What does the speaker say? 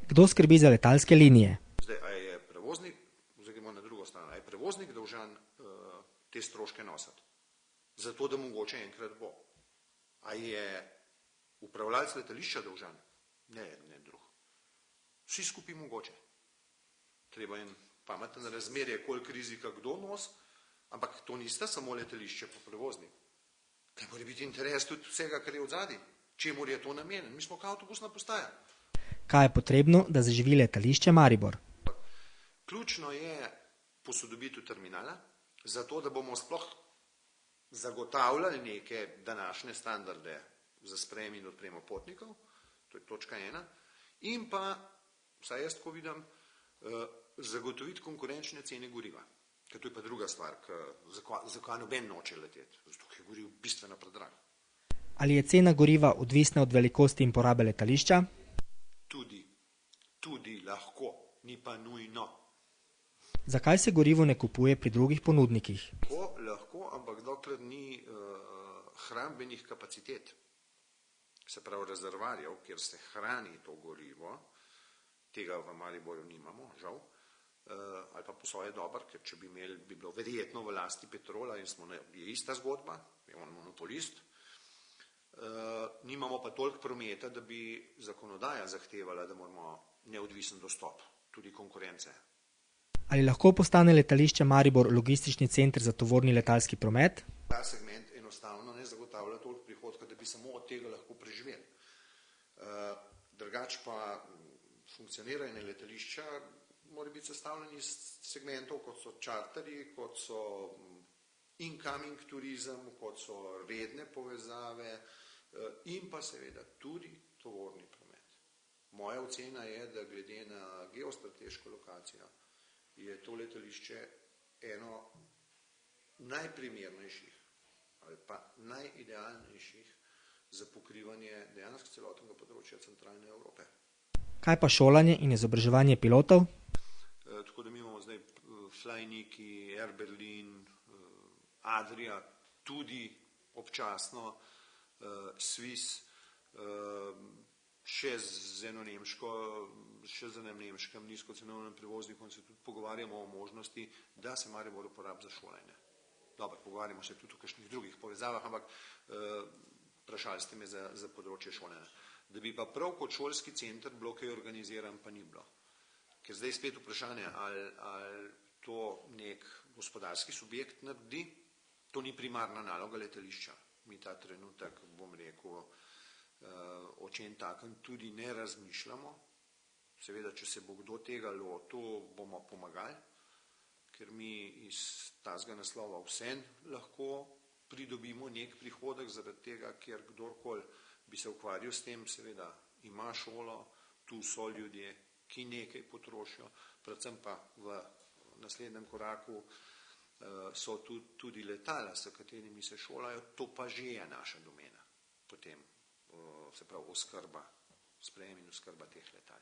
Kdo skrbi za letalske linije? Zdaj, a je prevoznik, zdaj gremo na drugo stran, a je prevoznik dolžan te stroške nositi? Zato, da mogoče enkrat bo. A je upravljalec letališča dolžan? Ne, ne drug. Vsi skupaj mogoče. Treba en pameten razmerje, koliko rizika kdo nos, ampak to nista samo letališče pa prevoznik. Kaj mora biti interes tudi vsega, kar je od zadaj? Čemur je to namenjen? Mi smo kot avtobusna postaja. Kaj je potrebno, da zaživi letališče Maribor? Ključno je posodobitev terminala, zato da bomo sploh zagotavljali neke današnje standarde za sprejem in odpremo potnikov, to je točka 1, in pa, vsaj jaz tako vidim, zagotoviti konkurenčne cene goriva. Ker to je pa druga stvar, zakaj noben noče leteti, zato ker je goriv bistveno predrag. Ali je cena goriva odvisna od velikosti in porabe letališča? Tudi lahko, ni pa nujno. Zakaj se gorivo ne kupuje pri drugih ponudnikih? Lahko, ampak dokler ni hrambenih kapacitet, se pravi rezervarjev, kjer se hrani to gorivo, tega v Mariboru nimamo, žal, ali pa posoje dober, ker če bi imeli, bi bilo verjetno v lasti Petrola in je ista zgodba, je on monopolist, nimamo pa toliko prometa, da bi zakonodaja zahtevala, da moramo neodvisen dostop, tudi konkurence. Ali lahko postane letališče Maribor logistični center za tovorni letalski promet? Ta segment enostavno ne zagotavlja toliko prihodka, da bi samo od tega lahko preživeli. Drugače pa funkcioniranje letališča mora biti sestavljeno iz segmentov, kot so čarterji, kot so incoming turizem, kot so redne povezave in pa seveda tudi tovorni promet. Moja ocena je, da glede na geostrateško lokacijo je to letališče eno najprimernejših ali pa najidealnejših za pokrivanje dejansko celotnega področja centralne Evrope. Kaj pa šolanje in izobraževanje pilotov? Tako da mi imamo zdaj Flyniki, Air Berlin, Adria, tudi občasno Swiss, še z enim nemškim nizkocenovnim prevoznikom se tudi pogovarjamo o možnosti, da se Maribor uporabi za šolanje. Dobro, pogovarjamo se tudi o kakšnih drugih povezavah, ampak vprašali ste me za področje šolanja. Da bi pa prav kot šolski center bilo kaj organiziran, pa ni bilo. Ker zdaj spet vprašanje, ali to nek gospodarski subjekt naredi, to ni primarna naloga letališča. Mi ta trenutek, bom rekel, o čem takem tudi ne razmišljamo. Seveda, če se bo kdo tega lotil, bomo pomagali, ker mi iz tazga naslova vseeno lahko pridobimo nek prihodek zaradi tega, ker kdorkoli bi se ukvarjal s tem, seveda ima šolo, tu so ljudje, ki nekaj potrošijo, predvsem pa v naslednjem koraku so tudi letala, s katerimi se šolajo, to pa že je naša domena. Potem, se pravi, oskrba, sprejem in oskrba teh letal.